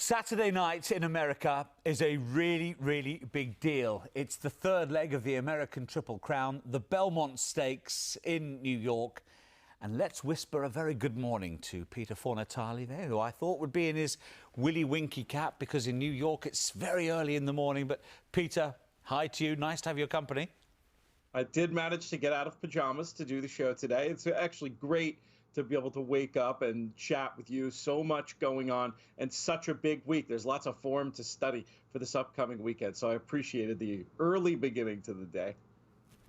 Saturday night in America is a really, really big deal. It's the third leg of the American Triple Crown, the Belmont Stakes in New York. And let's whisper a very good morning to Peter Fornatale there, who I thought would be in his Willy Winky cap, because in New York it's very early in the morning. But Peter, hi to you. Nice to have your company. I did manage to get out of pajamas to do the show today. It's actually great to be able to wake up and chat with you. So much going on and such a big week. There's lots of form to study for this upcoming weekend. So I appreciated the early beginning to the day.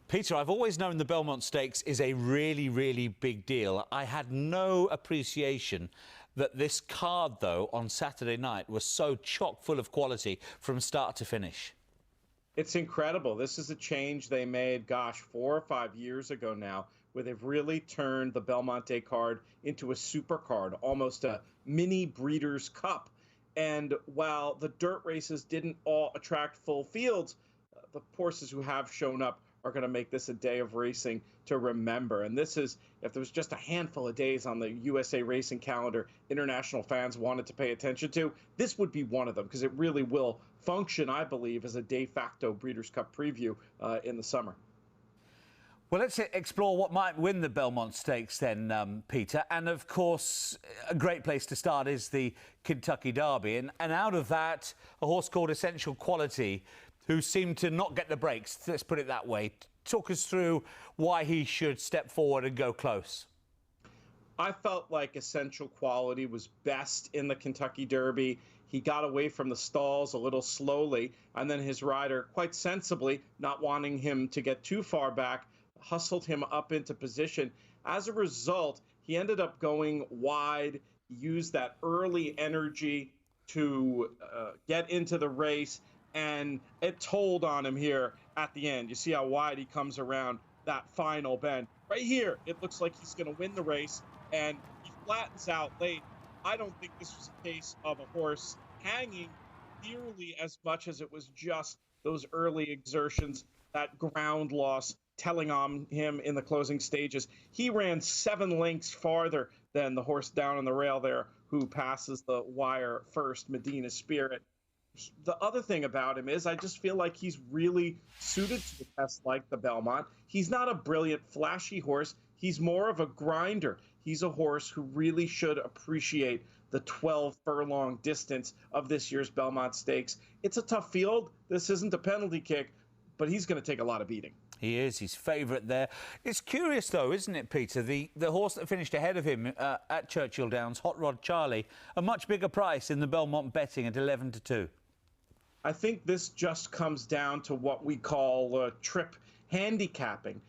Peter, I've always known the Belmont Stakes is a really, really big deal. I had no appreciation that this card, though, on Saturday night was so chock full of quality from start to finish. It's incredible. This is a change they made, gosh, 4 or 5 years ago now, where they've really turned the Belmont Day card into a super card, almost a mini Breeders' Cup. And while the dirt races didn't all attract full fields, the horses who have shown up are going to make this a day of racing to remember. And this is, if there was just a handful of days on the USA racing calendar international fans wanted to pay attention to, this would be one of them, because it really will function, I believe, as a de facto Breeders' Cup preview in the summer. Well, let's explore what might win the Belmont Stakes then, Peter. And, of course, a great place to start is the Kentucky Derby. And out of that, a horse called Essential Quality, who seemed to not get the breaks, let's put it that way. Talk us through why he should step forward and go close. I felt like Essential Quality was best in the Kentucky Derby. He got away from the stalls a little slowly, and then his rider, quite sensibly, not wanting him to get too far back, hustled him up into position. As a result, he ended up going wide, used that early energy to get into the race, and it told on him here at the end. You see how wide he comes around that final bend. Right here, it looks like he's going to win the race, and he flattens out late. I don't think this was a case of a horse hanging nearly as much as it was just those early exertions, that ground loss telling on him in the closing stages. He ran 7 lengths farther than the horse down on the rail there, who passes the wire first, Medina Spirit. The other thing about him is I just feel like he's really suited to a test like the Belmont. He's not a brilliant, flashy horse. He's more of a grinder. He's a horse who really should appreciate the 12-furlong distance of this year's Belmont Stakes. It's a tough field. This isn't a penalty kick, but he's going to take a lot of beating. He is his favourite there. It's curious, though, isn't it, Peter? The horse that finished ahead of him at Churchill Downs, Hot Rod Charlie, a much bigger price in the Belmont betting at 11-2. I think this just comes down to what we call trip handicapping.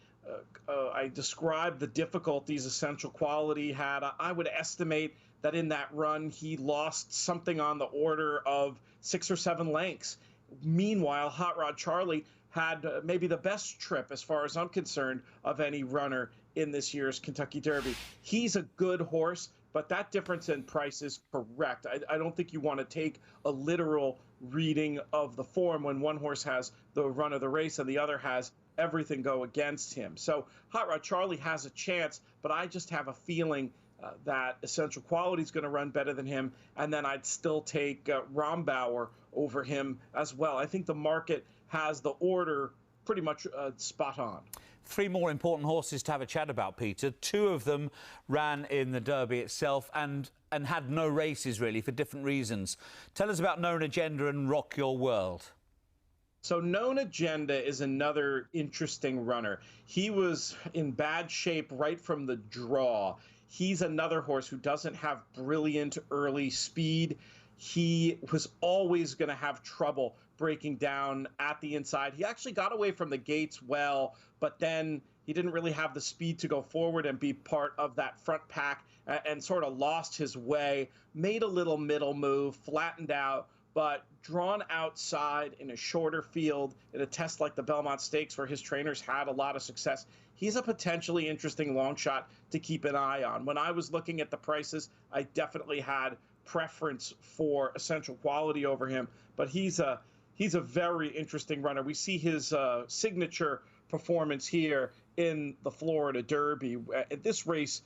I described the difficulties Essential Quality had. I would estimate that in that run he lost something on the order of 6 or 7 lengths. Meanwhile, Hot Rod Charlie had maybe the best trip, as far as I'm concerned, of any runner in this year's Kentucky Derby. He's a good horse, but that difference in price is correct. I don't think you want to take a literal reading of the form when one horse has the run of the race and the other has everything go against him. So Hot Rod Charlie has a chance, but I just have a feeling that Essential Quality is going to run better than him, and then I'd still take Rombauer over him as well. I think the market has the order pretty much spot on. 3 more important horses to have a chat about, Peter. 2 of them ran in the Derby itself and had no races, really, for different reasons. Tell us about Known Agenda and Rock Your World. So Known Agenda is another interesting runner. He was in bad shape right from the draw. He's another horse who doesn't have brilliant early speed. He was always going to have trouble breaking down at the inside. He actually got away from the gates well, but then he didn't really have the speed to go forward and be part of that front pack, and sort of lost his way, made a little middle move, flattened out, but drawn outside in a shorter field in a test like the Belmont Stakes, where his trainers had a lot of success. He's a potentially interesting long shot to keep an eye on. When I was looking at the prices, I definitely had preference for Essential Quality over him, but he's a very interesting runner. We see his signature performance here in the Florida Derby. This race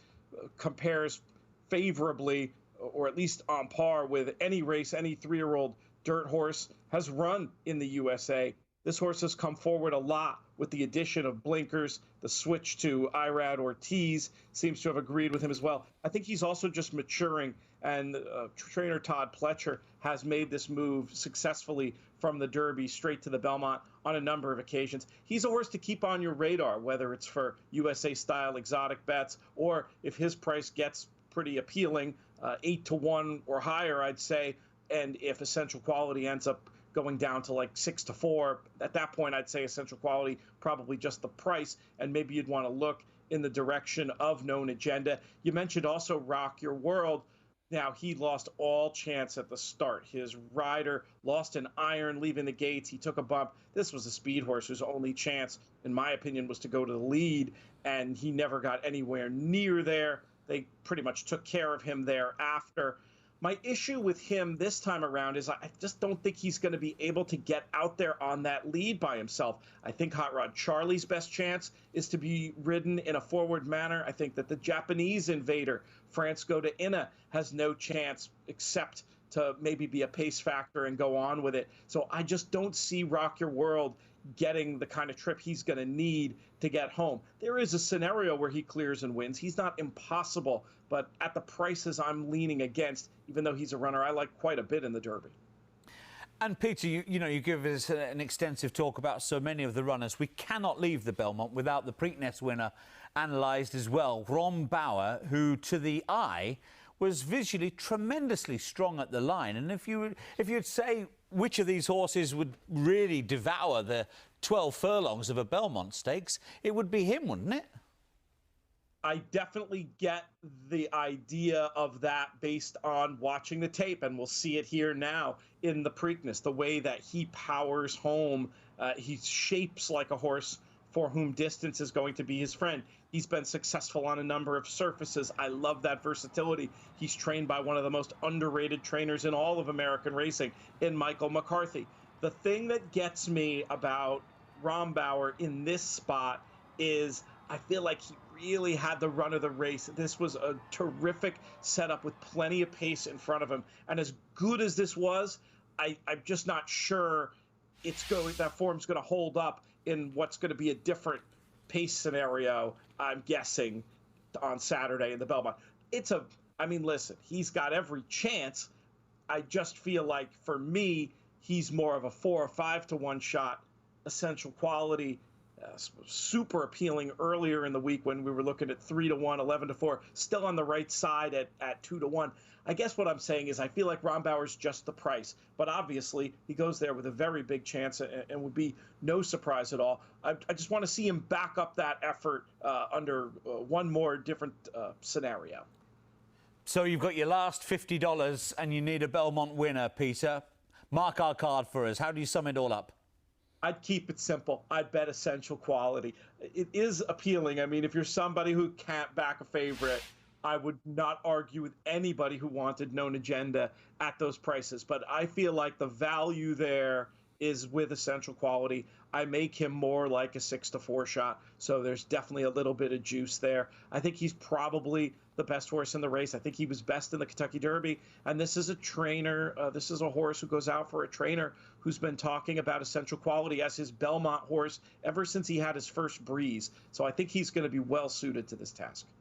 compares favorably or at least on par with any race any 3-year-old dirt horse has run in the USA. This horse has come forward a lot with the addition of blinkers. The switch to Irad Ortiz seems to have agreed with him as well. I think he's also just maturing, and trainer Todd Pletcher has made this move successfully from the Derby straight to the Belmont on a number of occasions. He's a horse to keep on your radar, whether it's for USA-style exotic bets or if his price gets pretty appealing, 8-1 or higher, I'd say, and if Essential Quality ends up going down to like 6-4, at that point, I'd say Essential Quality, probably just the price, and maybe you'd want to look in the direction of Known Agenda. You mentioned also Rock Your World. Now, he lost all chance at the start. His rider lost an iron leaving the gates. He took a bump. This was a speed horse whose only chance, in my opinion, was to go to the lead, and he never got anywhere near there. They pretty much took care of him thereafter. My issue with him this time around is I just don't think he's going to be able to get out there on that lead by himself. I think Hot Rod Charlie's best chance is to be ridden in a forward manner. I think that the Japanese invader, Francisco de Inna, has no chance except to maybe be a pace factor and go on with it. So I just don't see Rock Your World getting the kind of trip he's going to need to get home. There is a scenario where he clears and wins. He's not impossible, but at the prices I'm leaning against, even though he's a runner I like quite a bit in the Derby. And Peter, you give us an extensive talk about so many of the runners. We cannot leave the Belmont without the Preakness winner analysed as well, Rombauer, who to the eye was visually tremendously strong at the line. And if you'd say which of these horses would really devour the 12 furlongs of a Belmont Stakes, it would be him, wouldn't it? I definitely get the idea of that based on watching the tape, and we'll see it here now in the Preakness, the way that he powers home. He shapes like a horse for whom distance is going to be his friend. He's been successful on a number of surfaces. I love that versatility. He's trained by one of the most underrated trainers in all of American racing, in Michael McCarthy. The thing that gets me about Rombauer in this spot is I feel like he really had the run of the race. This was a terrific setup with plenty of pace in front of him. And as good as this was, I'm just not sure that form's going to hold up in what's going to be a different pace scenario, I'm guessing, on Saturday in the Belmont. Listen, he's got every chance. I just feel like, for me, he's more of a 4 or 5-1 shot. Essential Quality, super appealing earlier in the week when we were looking at 3-1, 11-4, still on the right side at 2-1. I guess what I'm saying is I feel like Rombauer's just the price, but obviously he goes there with a very big chance and would be no surprise at all. I just want to see him back up that effort under one more different scenario. So you've got your last $50 and you need a Belmont winner, Peter. Mark our card for us. How do you sum it all up? I'd keep it simple. I'd bet Essential Quality. It is appealing. I mean, if you're somebody who can't back a favorite, I would not argue with anybody who wanted Known Agenda at those prices. But I feel like the value there is with Essential Quality. I make him more like a 6-4 shot. So there's definitely a little bit of juice there. I think he's probably the best horse in the race. I think he was best in the Kentucky Derby. And this is a trainer. This is a horse who goes out for a trainer who's been talking about Essential Quality as his Belmont horse ever since he had his first breeze. So I think he's going to be well suited to this task.